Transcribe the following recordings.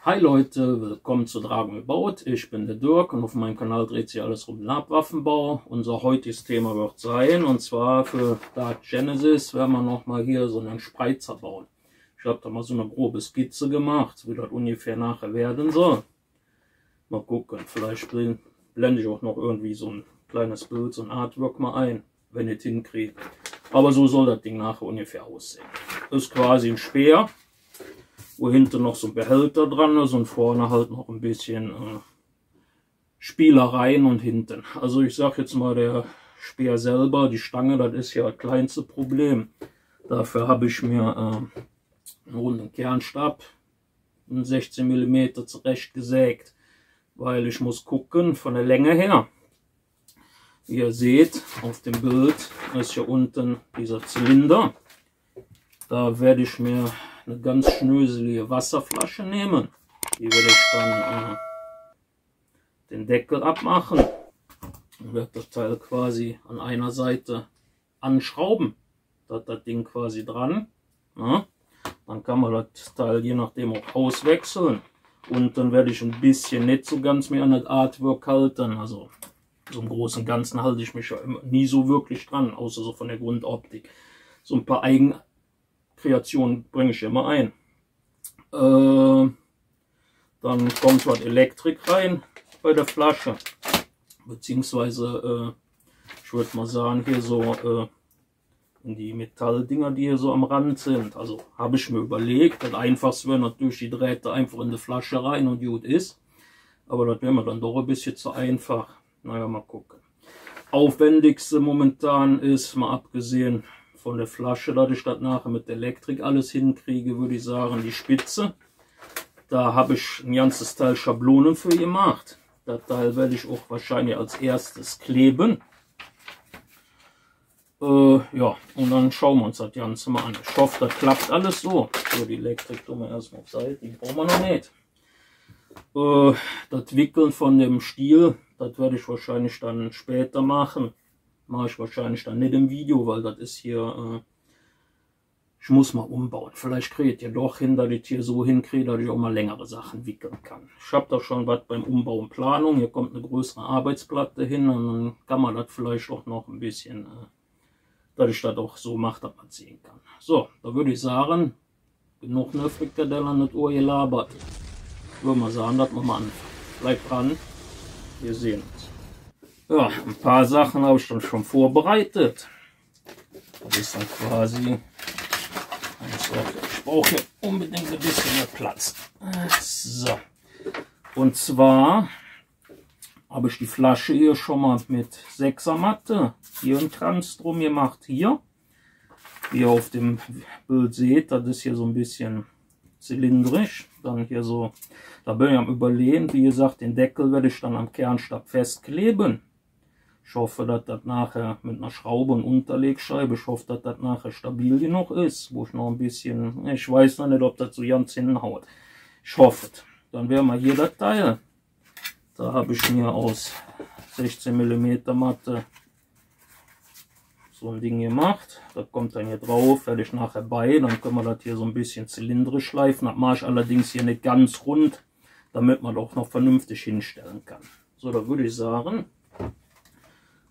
Hi Leute, willkommen zu Dragon gebaut. Ich bin der Dirk und auf meinem Kanal dreht sich alles um Labwaffenbau. Unser heutiges Thema wird sein, und zwar für Dark Genesis werden wir nochmal hier so einen Spreizer bauen. Ich habe da mal so eine grobe Skizze gemacht, wie das ungefähr nachher werden soll. Mal gucken, vielleicht blende ich auch noch irgendwie so ein kleines Bild, so ein Artwork mal ein, wenn ich es hinkriege. Aber so soll das Ding nachher ungefähr aussehen. Ist quasi ein Speer, wo hinten noch so ein Behälter dran ist und vorne halt noch ein bisschen Spielereien und hinten. Also ich sag jetzt mal, der Speer selber, die Stange, das ist ja das kleinste Problem. Dafür habe ich mir einen runden Kernstab, einen 16 mm zurecht gesägt, weil ich muss gucken von der Länge her. Wie ihr seht auf dem Bild ist hier unten dieser Zylinder. Da werde ich mir eine ganz schnöselige Wasserflasche nehmen. Die werde ich dann den Deckel abmachen und werde das Teil quasi an einer Seite anschrauben. Da hat das Ding quasi dran. Ja. Dann kann man das Teil je nachdem auch auswechseln. Und dann werde ich ein bisschen nicht so ganz mehr an das Artwork halten. Also so im Großen und Ganzen halte ich mich ja nie so wirklich dran, außer so von der Grundoptik. So ein paar Eigenkreationen bringe ich immer ein. Dann kommt was Elektrik rein bei der Flasche. Beziehungsweise, ich würde mal sagen, hier so in die Metalldinger, die hier so am Rand sind. Also habe ich mir überlegt, das einfachste wäre natürlich die Drähte einfach in die Flasche rein und gut ist. Aber das wäre mir dann doch ein bisschen zu einfach. Naja, mal gucken. Aufwendigste momentan ist, mal abgesehen von der Flasche, dass ich das nachher mit der Elektrik alles hinkriege, würde ich sagen, die Spitze. Da habe ich ein ganzes Teil Schablonen für gemacht. Das Teil werde ich auch wahrscheinlich als erstes kleben. Ja, und dann schauen wir uns das Ganze mal an. Ich hoffe, das klappt alles so. So, die Elektrik tun wir erstmal auf Seite, die brauchen wir noch nicht. Das Wickeln von dem Stiel, das werde ich wahrscheinlich dann später machen. Mache ich wahrscheinlich dann nicht im Video, weil das ist hier, ich muss mal umbauen. Vielleicht kriegt ihr doch hin, dass ich hier so hinkriege, dass ich auch mal längere Sachen wickeln kann. Ich habe da schon was beim Umbau in Planung. Hier kommt eine größere Arbeitsplatte hin und dann kann man das vielleicht auch noch ein bisschen, dass ich das auch so mache, dass man sehen kann. So, da würde ich sagen, genug eine Frikadelle an das Ohr gelabert. Würde mal sagen, dass wir mal anfangen. Bleibt dran, wir sehen uns. Ja, ein paar Sachen habe ich dann schon vorbereitet. Das ist dann quasi, ich brauche hier unbedingt ein bisschen mehr Platz. So, und zwar habe ich die Flasche hier schon mal mit 6er Matte hier einen Kranz drum gemacht. Hier, wie ihr auf dem Bild seht, das ist hier so ein bisschen zylindrisch. Dann hier so, da bin ich am Überlegen, wie gesagt, den Deckel werde ich dann am Kernstab festkleben. Ich hoffe, dass das nachher mit einer Schraube und Unterlegscheibe, ich hoffe, dass das nachher stabil genug ist, wo ich noch ein bisschen, ich weiß noch nicht, ob das so ganz hinhaut. Ich hoffe es. Dann wäre mal hier das Teil. Da habe ich mir aus 16 mm Matte so ein Ding gemacht. Das kommt dann hier drauf, werde ich nachher bei. Dann können wir das hier so ein bisschen zylindrisch schleifen. Das mache ich allerdings hier nicht ganz rund, damit man auch noch vernünftig hinstellen kann. So, da würde ich sagen,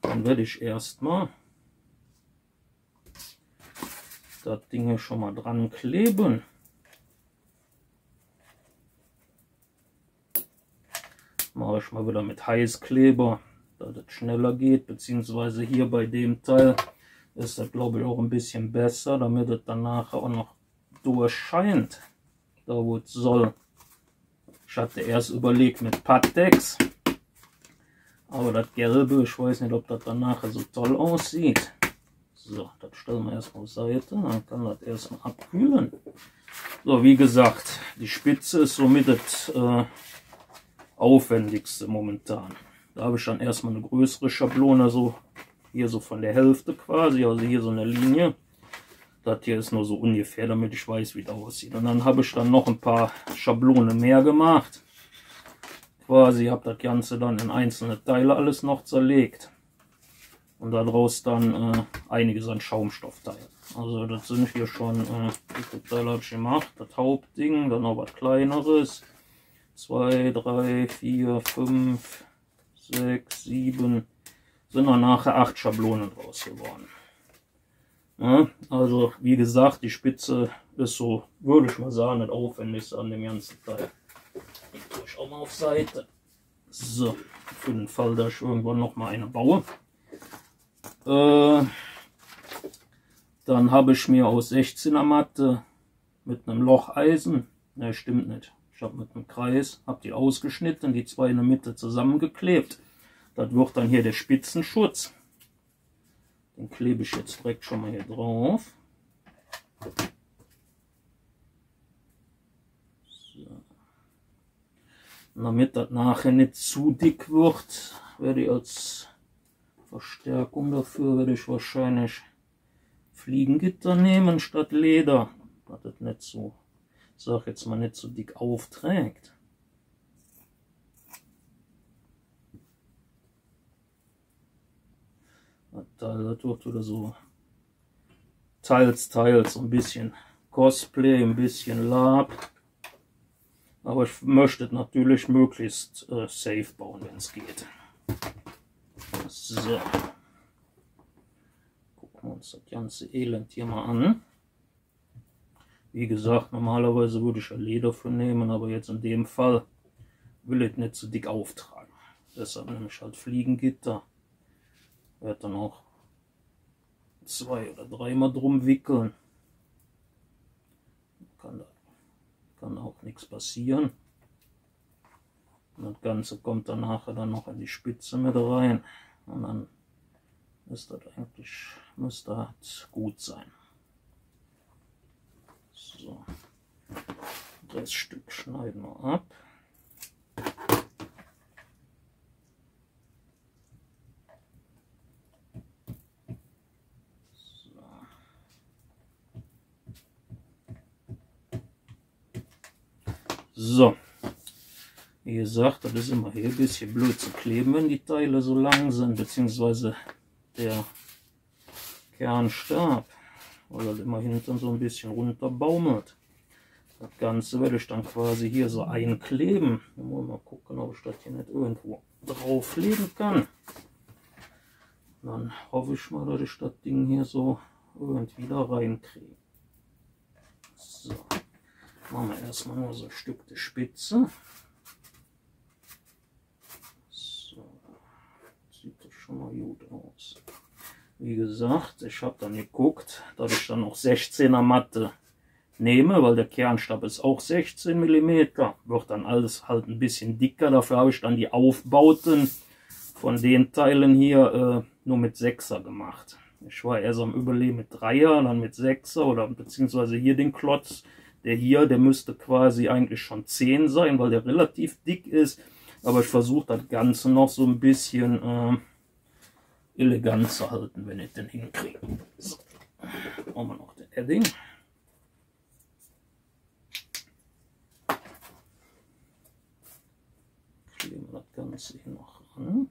dann werde ich erstmal das Ding hier schon mal dran kleben. Mache ich mal wieder mit Heißkleber, da das schneller geht, beziehungsweise hier bei dem Teil ist das, glaube ich, auch ein bisschen besser, damit es dann nachher auch noch durchscheint, da wo es soll. Ich hatte erst überlegt mit Pattex, aber das Gelbe, ich weiß nicht, ob das dann nachher so toll aussieht. So, das stellen wir erstmal auf Seite, dann kann das erstmal abkühlen. So, wie gesagt, die Spitze ist somit das aufwendigste momentan. Da habe ich dann erstmal eine größere Schablone, so hier so von der Hälfte quasi, also hier so eine Linie. Das hier ist nur so ungefähr, damit ich weiß, wie das aussieht. Und dann habe ich dann noch ein paar Schablonen mehr gemacht. Quasi habe das Ganze dann in einzelne Teile alles noch zerlegt. Und daraus dann einiges an Schaumstoffteilen. Also das sind hier schon, wie viele Teile habe ich gemacht? Das Hauptding, dann noch was kleineres. 2, 3, 4, 5, 6, 7, sind dann nachher 8 Schablonen draus geworden. Ja, also wie gesagt, die Spitze ist so, würde ich mal sagen, das Aufwendigste an dem ganzen Teil. Ich tue ich auch mal auf Seite. So, für den Fall, dass ich irgendwann noch mal eine baue. Dann habe ich mir aus 16er Matte mit einem Locheisen, ne, stimmt nicht, ich habe mit einem Kreis, habe die ausgeschnitten, die zwei in der Mitte zusammengeklebt. Das wird dann hier der Spitzenschutz. Den klebe ich jetzt direkt schon mal hier drauf. So. Und damit das nachher nicht zu dick wird, werde ich als Verstärkung dafür wahrscheinlich Fliegengitter nehmen statt Leder, dass das nicht so, ich sag jetzt mal, nicht so dick aufträgt. Das wird wieder so teils, so ein bisschen Cosplay, ein bisschen Lab. Aber ich möchte es natürlich möglichst safe bauen, wenn es geht. So. Gucken wir uns das ganze Elend hier mal an. Wie gesagt, normalerweise würde ich ja Leder für nehmen, aber jetzt in dem Fall will ich nicht so dick auftragen. Deshalb nehme ich halt Fliegengitter. Werde dann auch 2 oder 3 Mal drum wickeln. Kann auch nichts passieren. Und das Ganze kommt dann nachher dann noch in die Spitze mit rein. Und dann ist das eigentlich, müsste das gut sein. So, das Stück schneiden wir ab. So, wie gesagt, das ist immer hier ein bisschen blöd zu kleben, wenn die Teile so lang sind, beziehungsweise der Kernstab, weil das immer hinten so ein bisschen runter baumelt. Das Ganze werde ich dann quasi hier so einkleben. Mal gucken, ob ich das hier nicht irgendwo drauflegen kann. Dann hoffe ich mal, dass ich das Ding hier so irgendwie da reinkriege. So. Machen wir erstmal nur so ein Stück der Spitze. So, sieht das schon mal gut aus. Wie gesagt, ich habe dann geguckt, dass ich dann auch 16er Matte nehme, weil der Kernstab ist auch 16 mm. Wird dann alles halt ein bisschen dicker. Dafür habe ich dann die Aufbauten von den Teilen hier nur mit 6er gemacht. Ich war erst am Überlegen mit 3er, dann mit 6er oder beziehungsweise hier den Klotz. Der müsste quasi eigentlich schon 10 sein, weil der relativ dick ist. Aber ich versuche das Ganze noch so ein bisschen elegant zu halten, wenn ich den hinkriege. So. Brauchen wir noch den Edding. Kleben wir das Ganze hier noch an.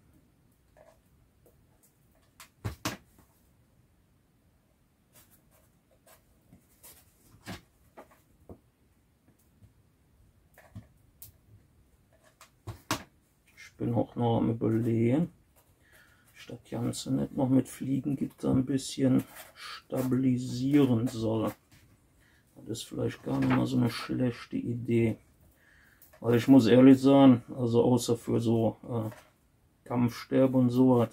Ich bin auch noch am Überlegen, ich das Ganze nicht noch mit Fliegengitter ein bisschen stabilisieren soll. Das ist vielleicht gar nicht mal so eine schlechte Idee. Weil ich muss ehrlich sagen, also außer für so Kampfstäbe und so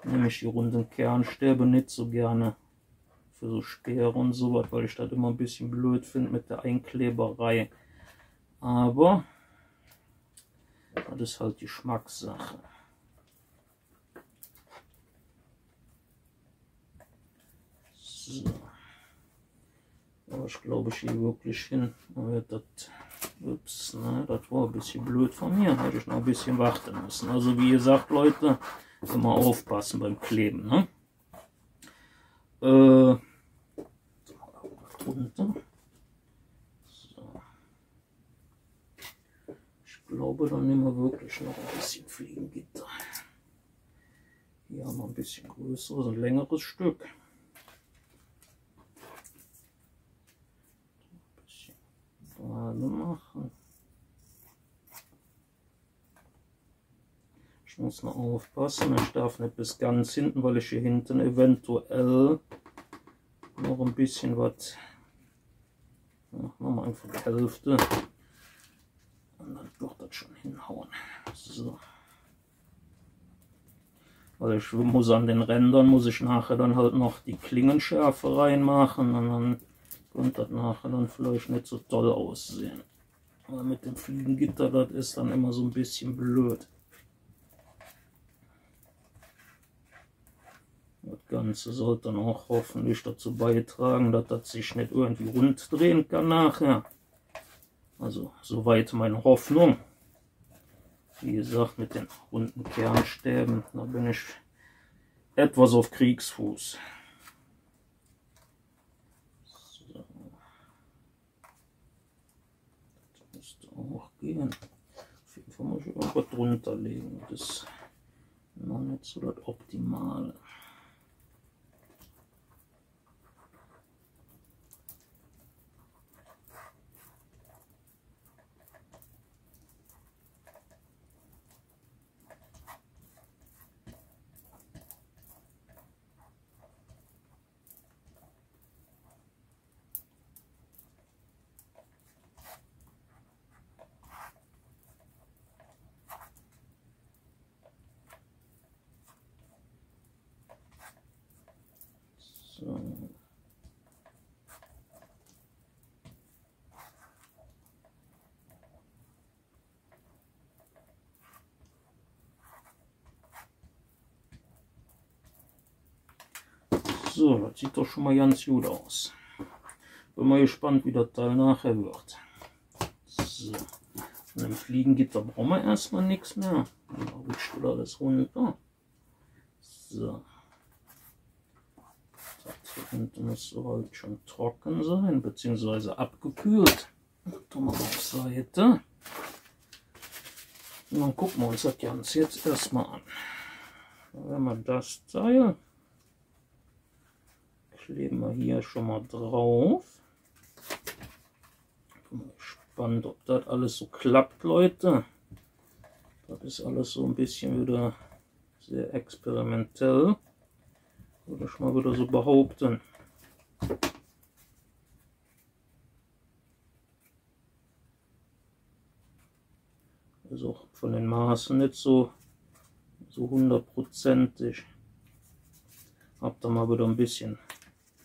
nehme ich die runden Kernstäbe nicht so gerne für so Speere und so was, weil ich das immer ein bisschen blöd finde mit der Einkleberei. Aber das ist halt die Geschmackssache. So. Aber ich glaube, ich gehe wirklich hin. Ups, ne, das war ein bisschen blöd von mir. Hätte ich noch ein bisschen warten müssen. Also wie gesagt, Leute, immer aufpassen beim Kleben. Ne? Drunter. So. Ich glaube, dann nehmen wir wirklich noch ein bisschen Fliegengitter. Hier haben wir ein bisschen größeres, ein längeres Stück. Ein bisschen gerade machen. Ich muss noch aufpassen, ich darf nicht bis ganz hinten, weil ich hier hinten eventuell noch ein bisschen was, machen wir einfach die Hälfte und dann wird das schon hinhauen. So. Weil ich muss an den Rändern, muss ich nachher dann halt noch die Klingenschärfe reinmachen und dann könnte das nachher dann vielleicht nicht so toll aussehen. Aber mit dem Fliegengitter, das ist dann immer so ein bisschen blöd. Das Ganze sollte dann auch hoffentlich dazu beitragen, dass das sich nicht irgendwie rund drehen kann nachher. Also soweit meine Hoffnung. Wie gesagt, mit den runden Kernstäben, da bin ich etwas auf Kriegsfuß. So. Das müsste auch gehen. Auf jeden Fall muss ich irgendwas drunter legen. Das ist noch nicht so das Optimale. So. So, das sieht doch schon mal ganz gut aus. Bin mal gespannt, wie das Teil nachher wird. So. Von dem Fliegengitter brauchen wir erstmal nichts mehr. Dann rutscht wieder alles runter. So. Das hier unten müsste halt schon trocken sein, beziehungsweise abgekühlt. Tun wir mal auf Seite. Und dann gucken wir uns das Ganze jetzt erstmal an. Wenn wir das Teil kleben wir hier schon mal drauf. Bin mal gespannt, ob das alles so klappt, Leute. Das ist alles so ein bisschen wieder sehr experimentell. Würde ich mal wieder so behaupten. Also von den Maßen nicht so hundertprozentig. Hab da mal wieder ein bisschen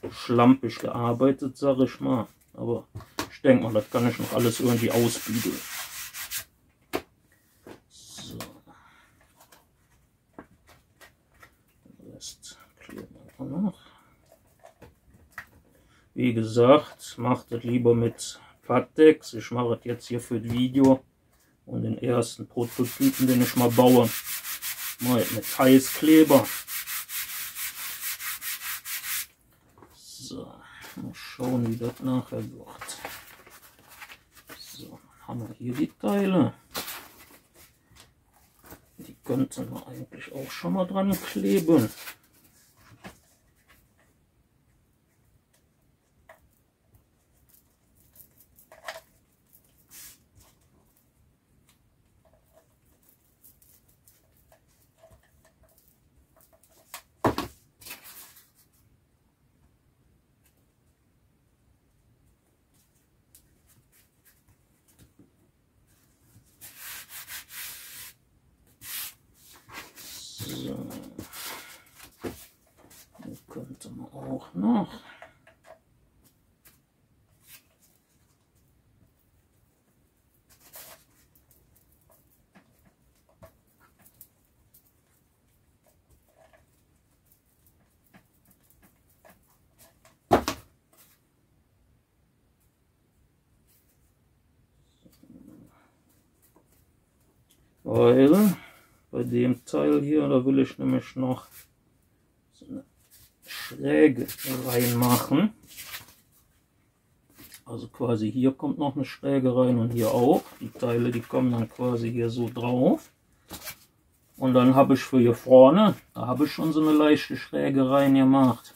schlampig gearbeitet, sage ich mal. Aber ich denke mal, das kann ich noch alles irgendwie ausbügeln. So. Den Rest kleben wir noch. Wie gesagt, macht das lieber mit Pattex. Ich mache das jetzt hier für das Video. Und den ersten Prototypen, den ich mal baue, mal mit Heißkleber. So, mal schauen, wie das nachher wird. So, haben wir hier die Teile. Die könnten wir eigentlich auch schon mal dran kleben. So, hier könnte man auch noch. Weil bei dem Teil hier, da will ich nämlich noch so eine Schräge reinmachen. Also quasi hier kommt noch eine Schräge rein und hier auch. Die Teile, die kommen dann quasi hier so drauf. Und dann habe ich für hier vorne, da habe ich schon so eine leichte Schräge rein gemacht.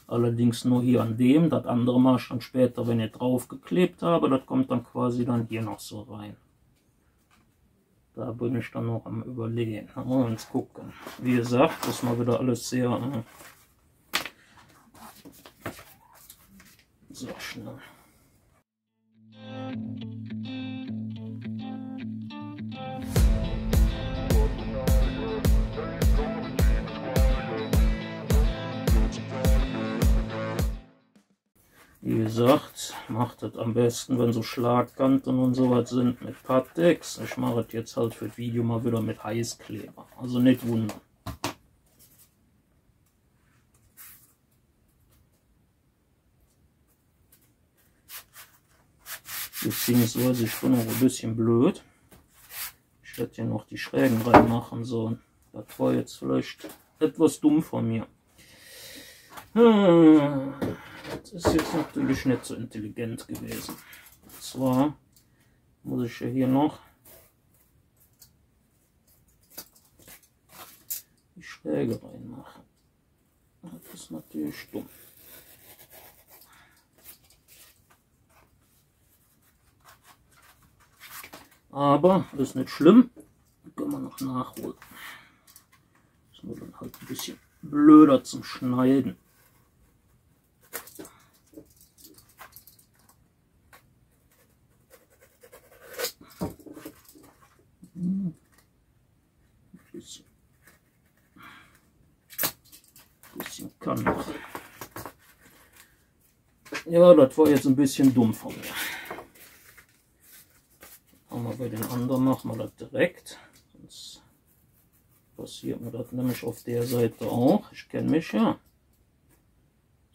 Allerdings nur hier an dem, das andere mache ich dann später, wenn ich drauf geklebt habe. Das kommt dann quasi dann hier noch so rein. Da bin ich dann noch am Überlegen. Mal uns gucken. Wie gesagt, das ist mal wieder alles sehr schnell. Wie gesagt, macht das am besten, wenn so Schlagkanten und sowas sind, mit Pattex. Ich mache das jetzt halt für das Video mal wieder mit Heißkleber. Also nicht wundern. Beziehungsweise ich bin noch ein bisschen blöd. Ich hätte hier noch die Schrägen reinmachen sollen. Das war jetzt vielleicht etwas dumm von mir. Das ist jetzt natürlich nicht so intelligent gewesen. Und zwar muss ich ja hier noch die Schräge reinmachen. Das ist natürlich dumm. Aber das ist nicht schlimm. Das können wir noch nachholen. Das ist nur dann halt ein bisschen blöder zum Schneiden. Ein bisschen kann noch. Ja, das war jetzt ein bisschen dumm von mir. Aber bei den anderen machen wir das direkt. Sonst passiert mir das nämlich auf der Seite auch. Ich kenne mich ja.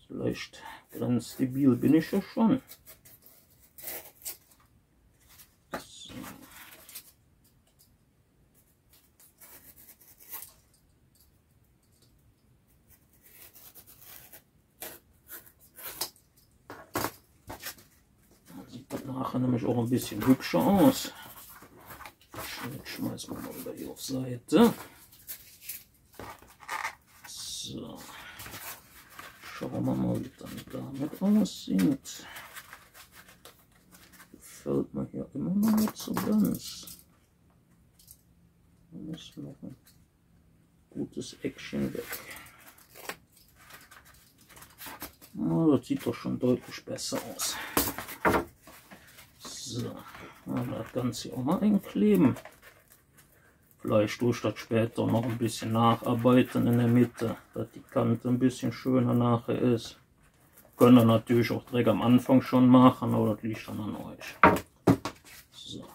Vielleicht grenzdebil bin ich ja schon. So. Dann sieht das nachher nämlich auch ein bisschen hübscher aus. Jetzt schmeißen wir mal wieder hier auf Seite. So. Schauen wir mal, wie dann damit aussieht. Gefällt mir hier immer noch nicht so ganz. Da ist noch ein gutes Eckchen weg. Oh, das sieht doch schon deutlich besser aus. So, das Ganze hier auch mal einkleben. Vielleicht tue ich das später noch ein bisschen nacharbeiten in der Mitte, dass die Kante ein bisschen schöner nachher ist. Könnt ihr natürlich auch direkt am Anfang schon machen, aber das liegt dann an euch. So.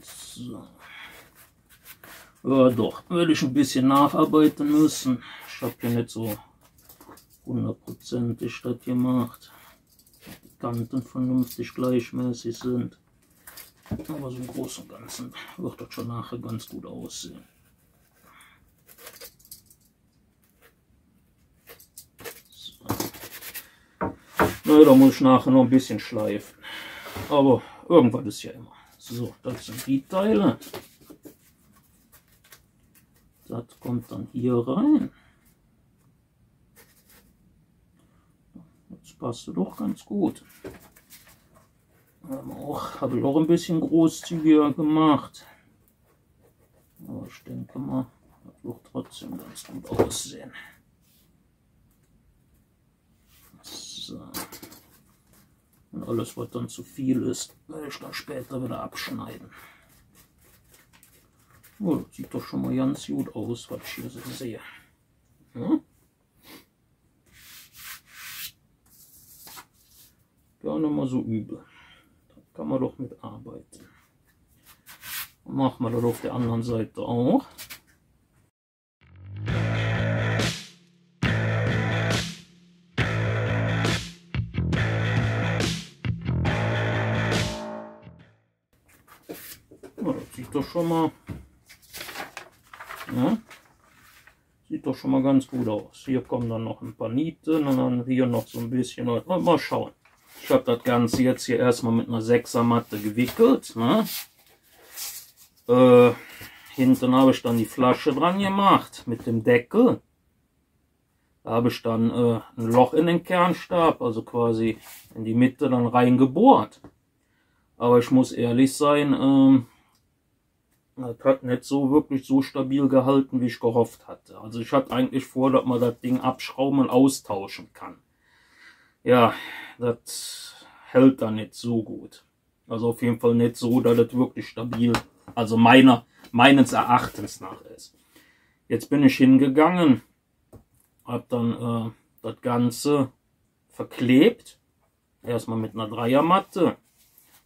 So. Ja doch, werde ich ein bisschen nacharbeiten müssen. Ich habe hier nicht so hundertprozentig das gemacht. Die Kanten vernünftig gleichmäßig sind. Aber so im Großen und Ganzen wird das schon nachher ganz gut aussehen. So. Na, da muss ich nachher noch ein bisschen schleifen. Aber irgendwas ist ja immer. So, das sind die Teile. Das kommt dann hier rein. Das passt doch ganz gut. Habe ich auch ein bisschen großzügiger gemacht. Aber ich denke mal, das wird trotzdem ganz gut aussehen. So. Und alles, was dann zu viel ist, werde ich dann später wieder abschneiden. Oh, das sieht doch schon mal ganz gut aus, was ich hier so sehe. Ja? Gar nicht mal so übel. Da kann man doch mit arbeiten. Und machen wir das auf der anderen Seite auch. Ja, das sieht doch schon mal. Ja, sieht doch schon mal ganz gut aus. Hier kommen dann noch ein paar Nieten und dann hier noch so ein bisschen. Mal schauen. Ich habe das Ganze jetzt hier erstmal mit einer 6er Matte gewickelt. Ne? Hinten habe ich dann die Flasche dran gemacht mit dem Deckel. Da habe ich dann ein Loch in den Kernstab, also quasi in die Mitte dann reingebohrt. Aber ich muss ehrlich sein, das hat nicht so wirklich so stabil gehalten, wie ich gehofft hatte. Also ich hatte eigentlich vor, dass man das Ding abschrauben und austauschen kann. Ja, das hält dann nicht so gut. Also auf jeden Fall nicht so, dass das wirklich stabil, also meines Erachtens nach ist. Jetzt bin ich hingegangen, habe dann das Ganze verklebt. Erstmal mit einer Dreiermatte.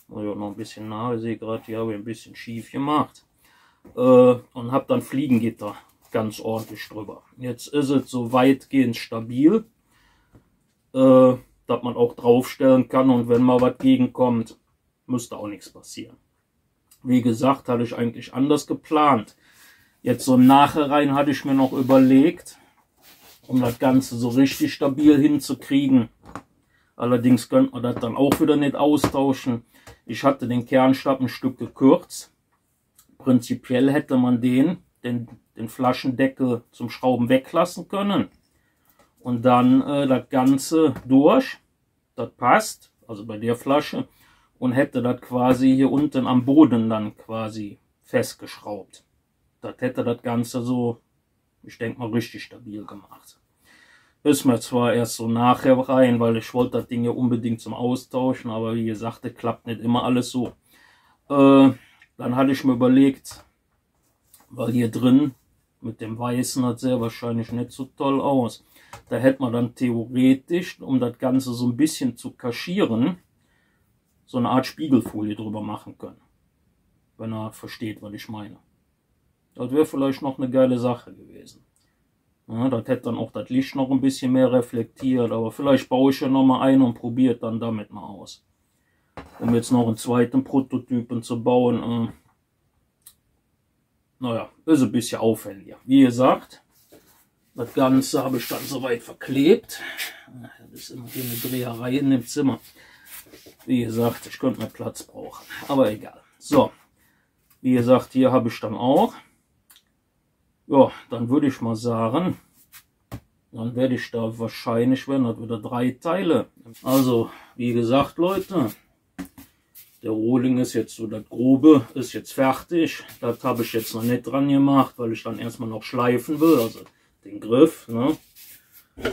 Noch ein bisschen nahe, ich sehe gerade, hier habe ich ein bisschen schief gemacht. Und habe dann Fliegengitter ganz ordentlich drüber. Jetzt ist es so weitgehend stabil, dass man auch draufstellen kann, und wenn mal was gegenkommt, müsste auch nichts passieren. Wie gesagt, hatte ich eigentlich anders geplant. Jetzt so im Nachhinein hatte ich mir noch überlegt, um das Ganze so richtig stabil hinzukriegen. Allerdings könnte man das dann auch wieder nicht austauschen. Ich hatte den Kernstab ein Stück gekürzt. Prinzipiell hätte man den Flaschendeckel zum Schrauben weglassen können. Und dann das Ganze durch. Das passt, also bei der Flasche. Und hätte das quasi hier unten am Boden dann quasi festgeschraubt. Das hätte das Ganze so, ich denke mal, richtig stabil gemacht. Ist mir zwar erst so nachher rein, weil ich wollte das Ding ja unbedingt zum Austauschen, aber wie gesagt, das klappt nicht immer alles so. Dann hatte ich mir überlegt, weil hier drin mit dem Weißen hat sehr wahrscheinlich nicht so toll aus. Da hätte man dann theoretisch, um das Ganze so ein bisschen zu kaschieren, so eine Art Spiegelfolie drüber machen können. Wenn er versteht, was ich meine. Das wäre vielleicht noch eine geile Sache gewesen. Ja, das hätte dann auch das Licht noch ein bisschen mehr reflektiert, aber vielleicht baue ich ja nochmal ein und probiere dann damit mal aus. Um jetzt noch einen zweiten Prototypen zu bauen, naja, ist ein bisschen aufwendiger. Wie gesagt, das Ganze habe ich dann soweit verklebt. Das ist immer hier eine Dreherei in dem Zimmer. Wie gesagt, ich könnte mehr Platz brauchen, aber egal. So, wie gesagt, hier habe ich dann auch. Ja, dann würde ich mal sagen, dann werde ich da wahrscheinlich, werden das wieder 3 Teile. Also, wie gesagt, Leute, der Rohling ist jetzt so, das Grobe ist jetzt fertig. Das habe ich jetzt noch nicht dran gemacht, weil ich dann erstmal noch schleifen will, also den Griff, ne?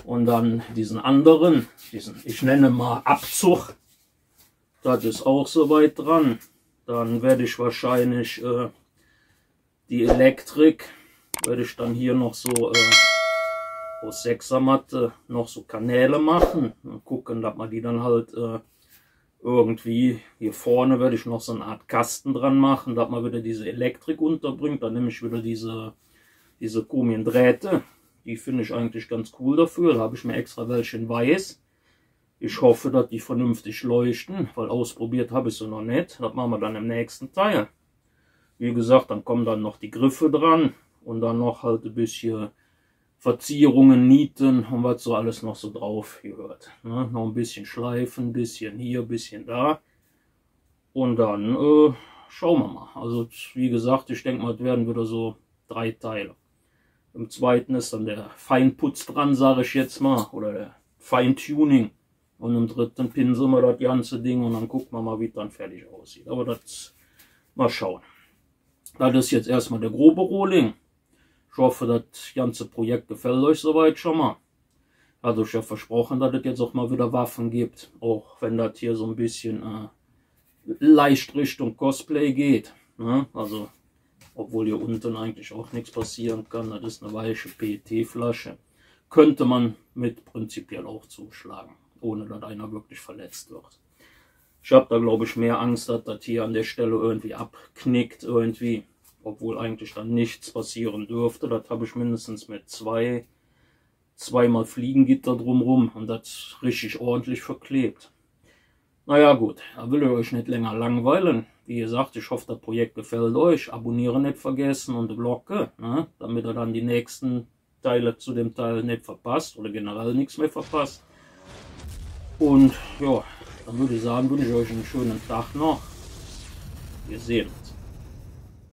Und dann diesen anderen, ich nenne mal Abzug, das ist auch soweit dran. Dann werde ich wahrscheinlich die Elektrik, werde ich dann hier noch so aus 6er Matte noch so Kanäle machen und gucken, dass man die dann halt irgendwie hier vorne werde ich noch so eine Art Kasten dran machen, dass man wieder diese Elektrik unterbringt. Dann nehme ich wieder diese komischen Drähte, die finde ich eigentlich ganz cool dafür. Da habe ich mir extra welche in weiß. Ich hoffe, dass die vernünftig leuchten, weil ausprobiert habe ich sie noch nicht. Das machen wir dann im nächsten Teil. Wie gesagt, dann kommen dann noch die Griffe dran. Und dann noch halt ein bisschen Verzierungen, Nieten und was so alles noch so drauf gehört. Ne? Noch ein bisschen schleifen, ein bisschen hier, ein bisschen da. Und dann schauen wir mal. Also wie gesagt, ich denke mal, es werden wieder so 3 Teile. Im zweiten ist dann der Feinputz dran, sage ich jetzt mal. Oder der Feintuning. Und im dritten pinseln wir das ganze Ding und dann gucken wir mal, wie es dann fertig aussieht. Aber das mal schauen. Das ist jetzt erstmal der grobe Rohling. Ich hoffe, das ganze Projekt gefällt euch soweit schon mal. Also ich habe versprochen, dass es jetzt auch mal wieder Waffen gibt. Auch wenn das hier so ein bisschen leicht Richtung Cosplay geht. Ne? Also, obwohl hier unten eigentlich auch nichts passieren kann. Das ist eine weiche PET-Flasche. Könnte man mit prinzipiell auch zuschlagen, ohne dass einer wirklich verletzt wird. Ich habe da, glaube ich, mehr Angst, dass das hier an der Stelle irgendwie abknickt irgendwie. Obwohl eigentlich dann nichts passieren dürfte. Das habe ich mindestens mit zweimal Fliegengitter drumherum und das richtig ordentlich verklebt. Naja gut, da will ich euch nicht länger langweilen. Wie gesagt, ich hoffe, das Projekt gefällt euch. Abonnieren nicht vergessen und die Glocke, ne? Damit ihr dann die nächsten Teile zu dem Teil nicht verpasst oder generell nichts mehr verpasst. Und ja, dann würde ich sagen, wünsche ich euch einen schönen Tag noch. Wir sehen uns.